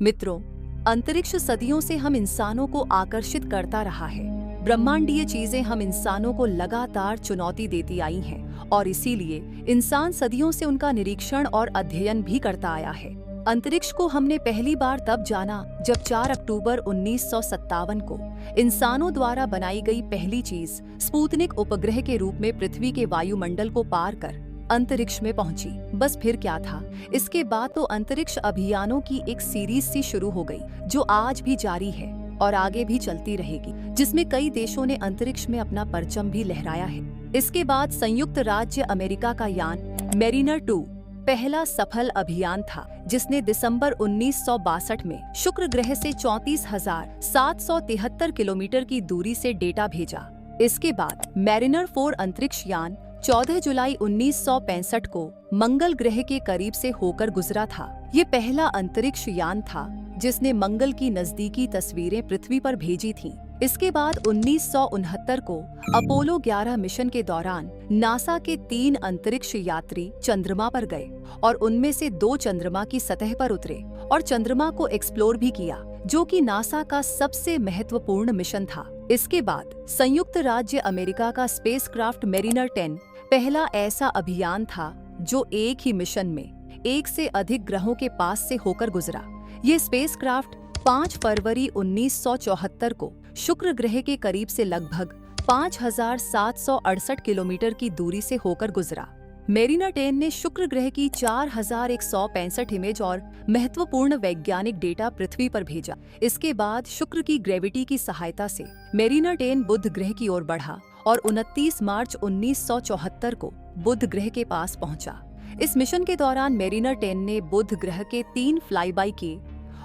मित्रों, अंतरिक्ष सदियों से हम इंसानों को आकर्षित करता रहा है। ब्रह्मांडीय चीजें हम इंसानों को लगातार चुनौती देती आई हैं और इसीलिए इंसान सदियों से उनका निरीक्षण और अध्ययन भी करता आया है। अंतरिक्ष को हमने पहली बार तब जाना जब 4 अक्टूबर 1957 को इंसानों द्वारा बनाई गई पहली चीज स्पुतनिक उपग्रह के रूप में पृथ्वी के वायुमंडल को पार कर अंतरिक्ष में पहुंची। बस फिर क्या था, इसके बाद तो अंतरिक्ष अभियानों की एक सीरीज सी शुरू हो गई जो आज भी जारी है और आगे भी चलती रहेगी, जिसमें कई देशों ने अंतरिक्ष में अपना परचम भी लहराया है। इसके बाद संयुक्त राज्य अमेरिका का यान मेरिनर 2 पहला सफल अभियान था, जिसने दिसंबर 1962 में शुक्र ग्रह से 34,773 किलोमीटर की दूरी से डेटा भेजा। इसके बाद मेरिनर 4 अंतरिक्ष यान 14 जुलाई 1965 को मंगल ग्रह के करीब से होकर गुजरा था। ये पहला अंतरिक्ष यान था जिसने मंगल की नजदीकी तस्वीरें पृथ्वी पर भेजी थीं। इसके बाद 1969 को अपोलो 11 मिशन के दौरान नासा के 3 अंतरिक्ष यात्री चंद्रमा पर गए और उनमें से 2 चंद्रमा की सतह पर उतरे और चंद्रमा को एक्सप्लोर भी किया, जो कि नासा का सबसे महत्वपूर्ण मिशन था। इसके बाद संयुक्त राज्य अमेरिका का स्पेसक्राफ्ट मेरिनर 10 पहला ऐसा अभियान था जो एक ही मिशन में 1 से अधिक ग्रहों के पास से होकर गुजरा। ये स्पेसक्राफ्ट 5 फरवरी 1974 को शुक्र ग्रह के करीब से लगभग 5,768 किलोमीटर की दूरी से होकर गुजरा। मेरिनर 10 ने शुक्र ग्रह की 4,165 इमेज और महत्वपूर्ण वैज्ञानिक डेटा पृथ्वी पर भेजा। इसके बाद शुक्र की ग्रेविटी की सहायता से मेरिनर 10 बुध ग्रह की ओर बढ़ा और 29 मार्च 1974 को बुध ग्रह के पास पहुंचा। इस मिशन के दौरान मेरिनर 10 ने बुध ग्रह के 3 फ्लाईबाई किए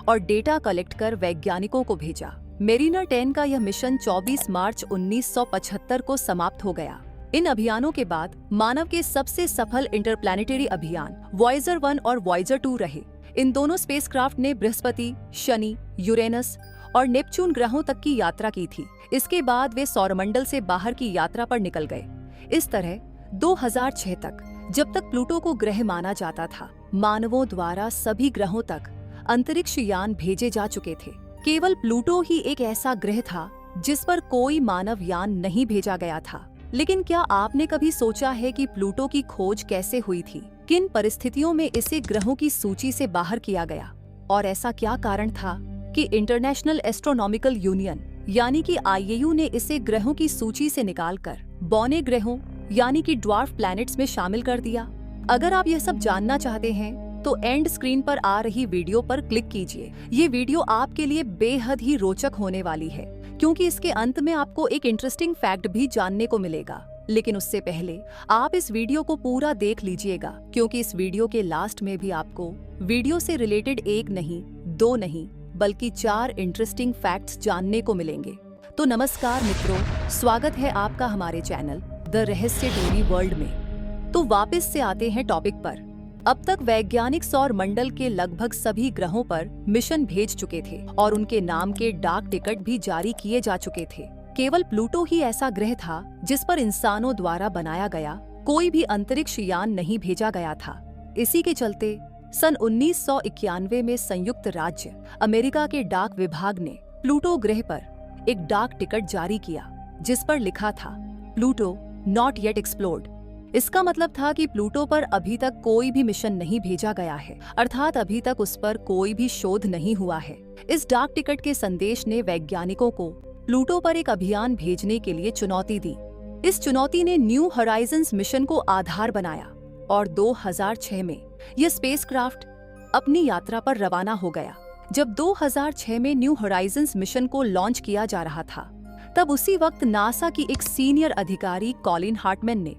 और डेटा कलेक्ट कर वैज्ञानिकों को भेजा। मेरिनर 10 का यह मिशन 24 मार्च 1975 को समाप्त हो गया। इन अभियानों के बाद मानव के सबसे सफल इंटरप्लैनेटरी अभियान वॉयेजर 1 और वॉयेजर 2 रहे। इन दोनों स्पेसक्राफ्ट ने बृहस्पति, शनि, यूरेनस और नेपच्यून ग्रहों तक की यात्रा की थी। इसके बाद वे सौरमंडल से बाहर की यात्रा पर निकल गए। इस तरह 2006 तक, जब तक प्लूटो को ग्रह माना जाता था, मानवों द्वारा सभी ग्रहों तक अंतरिक्ष यान भेजे जा चुके थे। केवल प्लूटो ही एक ऐसा ग्रह था जिस पर कोई मानव यान नहीं भेजा गया था। लेकिन क्या आपने कभी सोचा है कि प्लूटो की खोज कैसे हुई थी? किन परिस्थितियों में इसे ग्रहों की सूची से बाहर किया गया? और ऐसा क्या कारण था कि इंटरनेशनल एस्ट्रोनॉमिकल यूनियन यानी कि IAU ने इसे ग्रहों की सूची से निकालकर बौने ग्रहों यानी कि ड्वार्फ प्लैनेट्स में शामिल कर दिया? अगर आप यह सब जानना चाहते हैं तो एंड स्क्रीन पर आ रही वीडियो पर क्लिक कीजिए। ये वीडियो आपके लिए बेहद ही रोचक होने वाली है, क्योंकि इसके अंत में आपको एक इंटरेस्टिंग फैक्ट भी जानने को मिलेगा। लेकिन उससे पहले आप इस वीडियो को पूरा देख लीजिएगा, क्योंकि इस वीडियो के लास्ट में भी आपको वीडियो से रिलेटेड 1 नहीं, 2 नहीं, बल्कि 4 इंटरेस्टिंग फैक्ट्स जानने को मिलेंगे। तो नमस्कार मित्रों, स्वागत है आपका हमारे चैनल द रहस्य टीवी वर्ल्ड में। तो वापस से आते हैं टॉपिक पर। अब तक वैज्ञानिक सौर मंडल के लगभग सभी ग्रहों पर मिशन भेज चुके थे और उनके नाम के डाक टिकट भी जारी किए जा चुके थे। केवल प्लूटो ही ऐसा ग्रह था जिस पर इंसानों द्वारा बनाया गया कोई भी अंतरिक्ष यान नहीं भेजा गया था। इसी के चलते सन 1991 में संयुक्त राज्य अमेरिका के डाक विभाग ने प्लूटो ग्रह पर एक डाक टिकट जारी किया, जिस पर लिखा था प्लूटो नॉट येट एक्सप्लोर्ड। इसका मतलब था कि प्लूटो पर अभी तक कोई भी मिशन नहीं भेजा गया है, अर्थात अभी तक उस पर कोई भी शोध नहीं हुआ है। इस डाक टिकट के संदेश ने वैज्ञानिकों को प्लूटो पर एक अभियान भेजने के लिए चुनौती दी। इस चुनौती ने न्यू हॉराइजन्स मिशन को आधार बनाया और 2006 में यह स्पेसक्राफ्ट अपनी यात्रा पर रवाना हो गया। जब 2006 में न्यू हॉराइजन्स मिशन को लॉन्च किया जा रहा था, तब उसी वक्त नासा की एक सीनियर अधिकारी कॉलिन हार्टमैन ने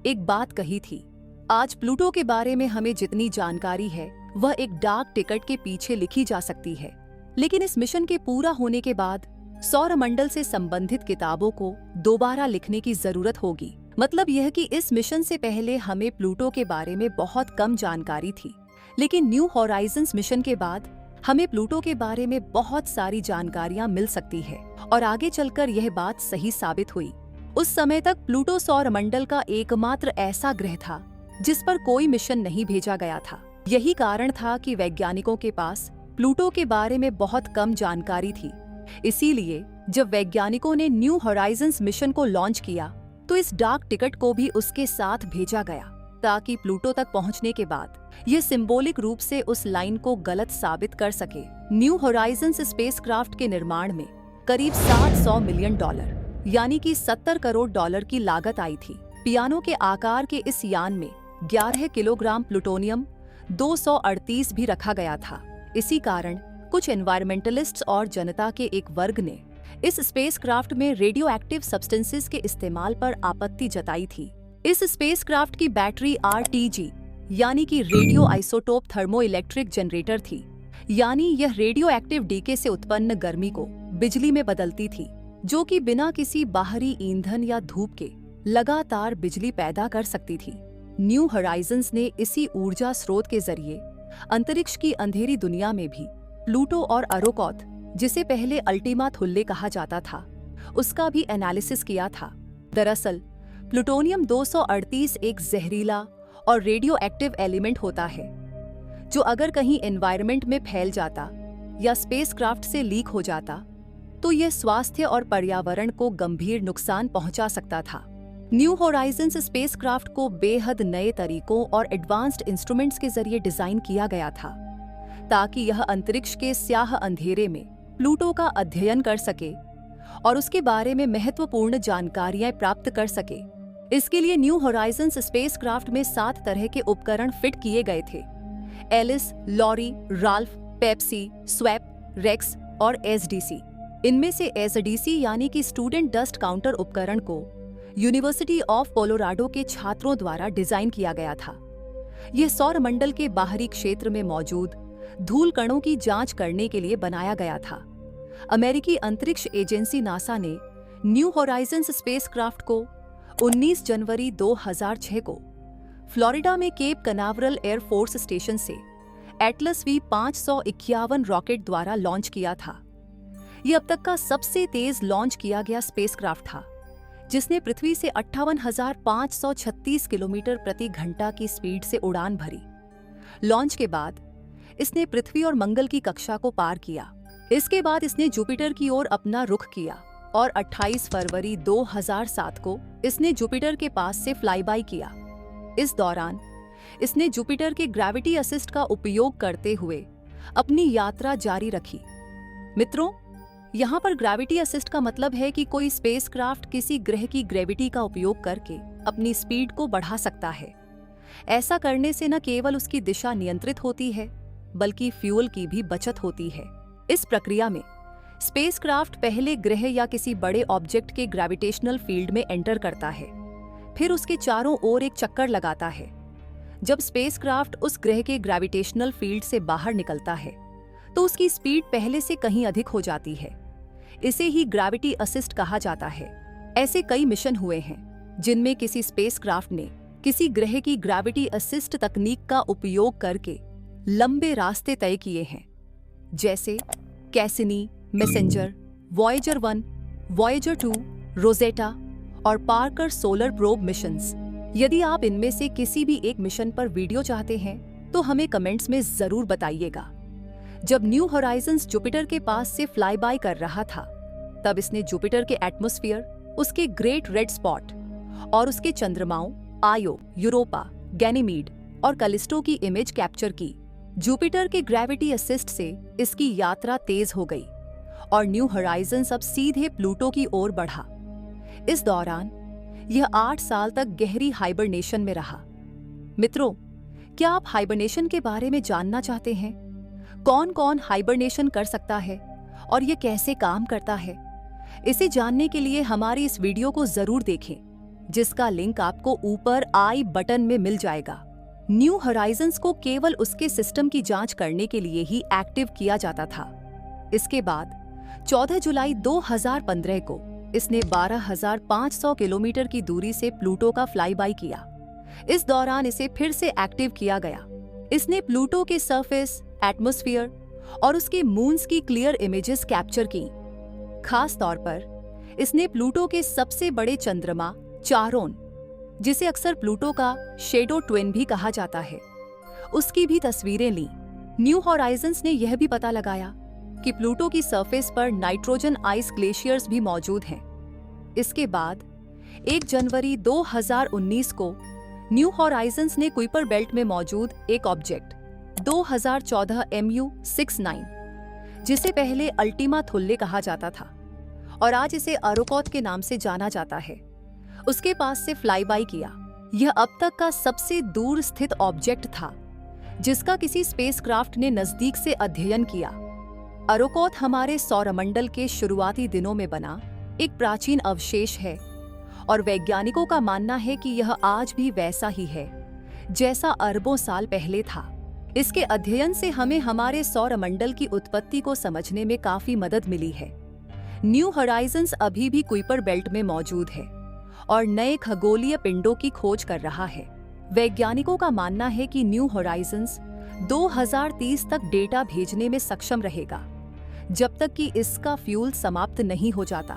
एक बात कही थी, आज प्लूटो के बारे में हमें जितनी जानकारी है वह एक डाक टिकट के पीछे लिखी जा सकती है, लेकिन इस मिशन के पूरा होने के बाद सौरमंडल से संबंधित किताबों को दोबारा लिखने की जरूरत होगी। मतलब यह कि इस मिशन से पहले हमें प्लूटो के बारे में बहुत कम जानकारी थी, लेकिन न्यू हॉराइजन्स मिशन के बाद हमें प्लूटो के बारे में बहुत सारी जानकारियां मिल सकती है और आगे चलकर यह बात सही साबित हुई। उस समय तक प्लूटो सौरमंडल का एकमात्र ऐसा ग्रह था जिस पर कोई मिशन नहीं भेजा गया था। यही कारण था कि वैज्ञानिकों के पास प्लूटो के बारे में बहुत कम जानकारी थी। इसीलिए जब वैज्ञानिकों ने न्यू हॉराइजन्स मिशन को लॉन्च किया तो इस डाक टिकट को भी उसके साथ भेजा गया, ताकि प्लूटो तक पहुंचने के बाद ये सिंबॉलिक रूप से उस लाइन को गलत साबित कर सके। न्यू हॉराइजन्स स्पेसक्राफ्ट के निर्माण में करीब $700 मिलियन यानी कि 70 करोड़ डॉलर की लागत आई थी। पियानो के आकार के इस यान में 11 किलोग्राम प्लूटोनियम 238 भी रखा गया था। इसी कारण कुछ एनवायरमेंटलिस्ट्स और जनता के एक वर्ग ने इस स्पेसक्राफ्ट में रेडियो एक्टिव सब्सटेंसेस के इस्तेमाल पर आपत्ति जताई थी। इस स्पेसक्राफ्ट की बैटरी RTG यानी कि रेडियो आइसोटोप थर्मोइलेक्ट्रिक जनरेटर थी, यानी यह रेडियो एक्टिव डीके से उत्पन्न गर्मी को बिजली में बदलती थी, जो कि बिना किसी बाहरी ईंधन या धूप के लगातार बिजली पैदा कर सकती थी। न्यू हॉराइजन्स ने इसी ऊर्जा स्रोत के जरिए अंतरिक्ष की अंधेरी दुनिया में भी प्लूटो और अरोकॉथ, जिसे पहले अल्टीमा थुल्ले कहा जाता था, उसका भी एनालिसिस किया था। दरअसल प्लूटोनियम 238 एक जहरीला और रेडियो एक्टिव एलिमेंट होता है, जो अगर कहीं एनवायरनमेंट में फैल जाता या स्पेसक्राफ्ट से लीक हो जाता तो यह स्वास्थ्य और पर्यावरण को गंभीर नुकसान पहुंचा सकता था। न्यू हॉराइजन्स स्पेसक्राफ्ट को बेहद नए तरीकों और एडवांस्ड इंस्ट्रूमेंट्स के जरिए डिजाइन किया गया था, ताकि यह अंतरिक्ष के स्याह अंधेरे में प्लूटो का अध्ययन कर सके और उसके बारे में महत्वपूर्ण जानकारियां प्राप्त कर सके। इसके लिए न्यू हॉराइजन्स स्पेसक्राफ्ट में 7 तरह के उपकरण फिट किए गए थे। Alice, Laurie, Ralph, Pepsi, Swap, Rex और SDC। इनमें से SDC यानी कि स्टूडेंट डस्ट काउंटर उपकरण को यूनिवर्सिटी ऑफ कोलोराडो के छात्रों द्वारा डिजाइन किया गया था। यह सौरमंडल के बाहरी क्षेत्र में मौजूद धूल कणों की जांच करने के लिए बनाया गया था। अमेरिकी अंतरिक्ष एजेंसी नासा ने न्यू हॉराइजन्स स्पेसक्राफ्ट को 19 जनवरी 2006 को फ्लोरिडा में केप कनावरल एयरफोर्स स्टेशन से एटलस V551 रॉकेट द्वारा लॉन्च किया था। यह अब तक का सबसे तेज लॉन्च किया गया स्पेसक्राफ्ट था, जिसने पृथ्वी से 58,536 किलोमीटर प्रति घंटा की स्पीड से उड़ान भरी। लॉन्च के बाद इसने पृथ्वी और मंगल की कक्षा को पार किया। इसके बाद इसने जुपिटर की ओर अपना रुख किया और 28 फरवरी 2007 को इसने जुपिटर के पास से फ्लाईबाई किया। इस दौरान इसने जुपिटर के ग्रेविटी असिस्ट का उपयोग करते हुए अपनी यात्रा जारी रखी। मित्रों, यहाँ पर ग्रेविटी असिस्ट का मतलब है कि कोई स्पेसक्राफ्ट किसी ग्रह की ग्रेविटी का उपयोग करके अपनी स्पीड को बढ़ा सकता है। ऐसा करने से न केवल उसकी दिशा नियंत्रित होती है, बल्कि फ्यूल की भी बचत होती है। इस प्रक्रिया में स्पेसक्राफ्ट पहले ग्रह या किसी बड़े ऑब्जेक्ट के ग्रेविटेशनल फील्ड में एंटर करता है, फिर उसके चारों ओर एक चक्कर लगाता है। जब स्पेसक्राफ्ट उस ग्रह के ग्रेविटेशनल फील्ड से बाहर निकलता है तो उसकी स्पीड पहले से कहीं अधिक हो जाती है। इसे ही ग्रेविटी असिस्ट कहा जाता है। ऐसे कई मिशन हुए हैं जिनमें किसी स्पेसक्राफ्ट ने किसी ग्रह की ग्रेविटी असिस्ट तकनीक का उपयोग करके लंबे रास्ते तय किए हैं, जैसे Cassini, messenger, Voyager 1, Voyager 2, Rosetta और पार्कर सोलर प्रोब मिशंस। यदि आप इनमें से किसी भी एक मिशन पर वीडियो चाहते हैं तो हमें कमेंट्स में जरूर बताइएगा। जब न्यू हॉराइजन्स जुपिटर के पास से फ्लाई बाय कर रहा था, तब इसने जुपिटर के एटमॉस्फेयर, उसके ग्रेट रेड स्पॉट और उसके चंद्रमाओं आयो, यूरोपा, गैनीमीड और कैलिस्टो की इमेज कैप्चर की। जुपिटर के ग्रेविटी असिस्ट से इसकी यात्रा तेज हो गई और न्यू हॉराइजन्स अब सीधे प्लूटो की ओर बढ़ा। इस दौरान यह 8 साल तक गहरी हाइबरनेशन में रहा। मित्रों, क्या आप हाइबरनेशन के बारे में जानना चाहते हैं? कौन कौन हाइबरनेशन कर सकता है और यह कैसे काम करता है? इसे जानने के लिए हमारी इस वीडियो को जरूर देखें, जिसका लिंक आपको ऊपर आई बटन में मिल जाएगा। न्यू हॉराइजन्स को केवल उसके सिस्टम की जांच करने के लिए ही एक्टिव किया जाता था। इसके बाद 14 जुलाई 2015 को इसने 12,500 किलोमीटर की दूरी से प्लूटो का फ्लाईबाई किया। इस दौरान इसे फिर से एक्टिव किया गया। इसने प्लूटो के सरफेस, एटमॉस्फेयर और उसके मून्स की क्लियर इमेजेस कैप्चर की। खास तौर पर इसने प्लूटो के सबसे बड़े चंद्रमा चारोन, जिसे अक्सर प्लूटो का शेडो ट्विन भी कहा जाता है, उसकी भी तस्वीरें लीं। न्यू हॉराइजन्स ने यह भी पता लगाया कि प्लूटो की सरफेस पर नाइट्रोजन आइस ग्लेशियर्स भी मौजूद हैं। इसके बाद 1 जनवरी 2019 को न्यू हॉराइजन्स ने कुइपर बेल्ट में मौजूद एक ऑब्जेक्ट 2014 MU69, जिसे पहले अल्टीमा थुल्ले कहा जाता था और आज इसे अरोकोथ के नाम से जाना जाता है, उसके पास से फ्लाई बाई किया। यह अब तक का सबसे दूर स्थित ऑब्जेक्ट था जिसका किसी स्पेसक्राफ्ट ने नजदीक से अध्ययन किया। अरोकोथ हमारे सौरमंडल के शुरुआती दिनों में बना एक प्राचीन अवशेष है और वैज्ञानिकों का मानना है कि यह आज भी वैसा ही है जैसा अरबों साल पहले था। इसके अध्ययन से हमें हमारे सौरमंडल की उत्पत्ति को समझने में काफी मदद मिली है। न्यू हॉराइजन्स अभी भी कुइपर बेल्ट में मौजूद है और नए खगोलीय पिंडों की खोज कर रहा है। वैज्ञानिकों का मानना है कि न्यू हॉराइजन्स 2030 तक डेटा भेजने में सक्षम रहेगा, जब तक कि इसका फ्यूल समाप्त नहीं हो जाता।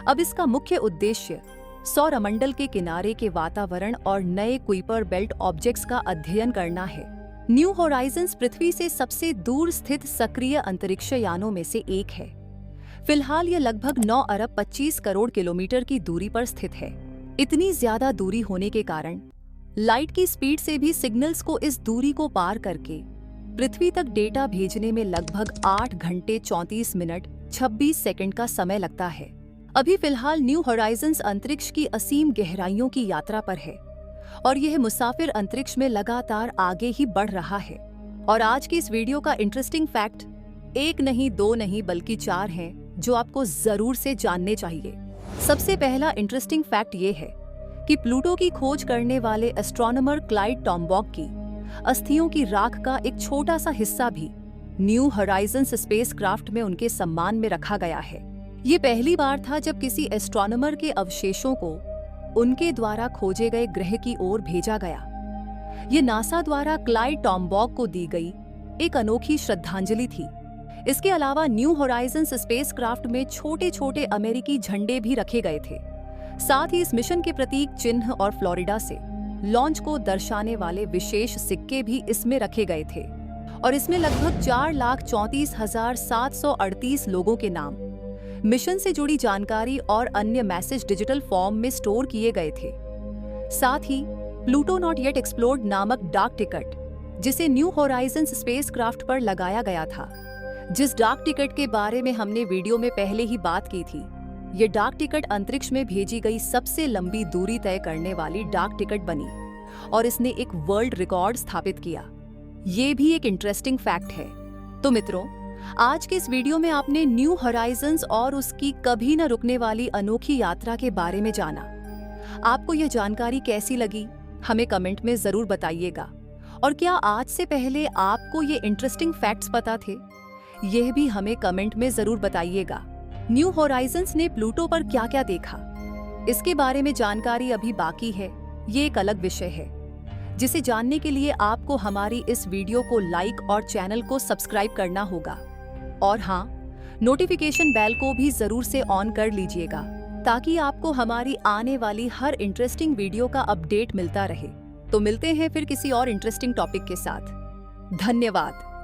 अब इसका मुख्य उद्देश्य सौरमंडल के किनारे के वातावरण और नए कुइपर बेल्ट ऑब्जेक्ट्स का अध्ययन करना है। न्यू हॉराइजन्स पृथ्वी से सबसे दूर स्थित सक्रिय अंतरिक्ष यानों में से एक है। फिलहाल यह लगभग 9 अरब 25 करोड़ किलोमीटर की दूरी पर स्थित है। इतनी ज्यादा दूरी होने के कारण लाइट की स्पीड से भी सिग्नल्स को इस दूरी को पार करके पृथ्वी तक डेटा भेजने में लगभग 8 घंटे 34 मिनट 26 सेकंड का समय लगता है। अभी फिलहाल न्यू हॉराइजन्स अंतरिक्ष की असीम गहराइयों की यात्रा पर है और यह मुसाफिर अंतरिक्ष में लगातार आगे ही बढ़ रहा है। और आज की इस वीडियो का इंटरेस्टिंग फैक्ट 1 नहीं 2 नहीं बल्कि 4 हैं जो आपको जरूर से जानने चाहिए। सबसे पहला इंटरेस्टिंग फैक्ट ये है कि प्लूटो की खोज करने वाले एस्ट्रोनॉमर क्लाइड टॉम्बॉक की अस्थियों की राख का एक छोटा सा हिस्सा भी न्यू हॉराइजन्स स्पेसक्राफ्ट में उनके सम्मान में रखा गया है। ये पहली बार था जब किसी एस्ट्रोनॉमर के अवशेषों को उनके द्वारा खोजे गए ग्रह की ओर भेजा गया। ये नासा द्वारा क्लाइड टॉम्बॉक को दी गई एक अनोखी श्रद्धांजलि थी। इसके अलावा न्यू हॉराइजन्स स्पेसक्राफ्ट में छोटे छोटे अमेरिकी झंडे भी रखे गए थे। साथ ही इस मिशन के प्रतीक चिन्ह और फ्लोरिडा से लॉन्च को दर्शाने वाले विशेष सिक्के भी इसमें रखे गए थे और इसमें लगभग 4,34,738 लोगों के नाम, मिशन से जुड़ी जानकारी और अन्य मैसेज डिजिटल फॉर्म में स्टोर किए गए थे। साथ ही प्लूटो नॉट येट एक्सप्लोर्ड नामक डाक टिकट, जिसे न्यू हॉराइजन्स स्पेसक्राफ्ट पर लगाया गया था, जिस डाक टिकट के बारे में हमने वीडियो में पहले ही बात की थी। ये डाक टिकट अंतरिक्ष में भेजी गई सबसे लंबी दूरी तय करने वाली डाक टिकट बनी और इसने एक वर्ल्ड रिकॉर्ड स्थापित किया। ये भी एक इंटरेस्टिंग फैक्ट है। तो मित्रों, आज के इस वीडियो में आपने न्यू हॉराइजन्स और उसकी कभी न रुकने वाली अनोखी यात्रा के बारे में जाना। आपको यह जानकारी कैसी लगी, हमें कमेंट में जरूर बताइएगा। और क्या आज से पहले आपको ये इंटरेस्टिंग फैक्ट्स पता थे, यह भी हमें कमेंट में जरूर बताइएगा। न्यू हॉराइजन्स ने प्लूटो पर क्या क्या देखा, इसके बारे में जानकारी अभी बाकी है। ये एक अलग विषय है जिसे जानने के लिए आपको हमारी इस वीडियो को लाइक और चैनल को सब्सक्राइब करना होगा। और हाँ, नोटिफिकेशन बेल को भी जरूर से ऑन कर लीजिएगा ताकि आपको हमारी आने वाली हर इंटरेस्टिंग वीडियो का अपडेट मिलता रहे। तो मिलते हैं फिर किसी और इंटरेस्टिंग टॉपिक के साथ। धन्यवाद।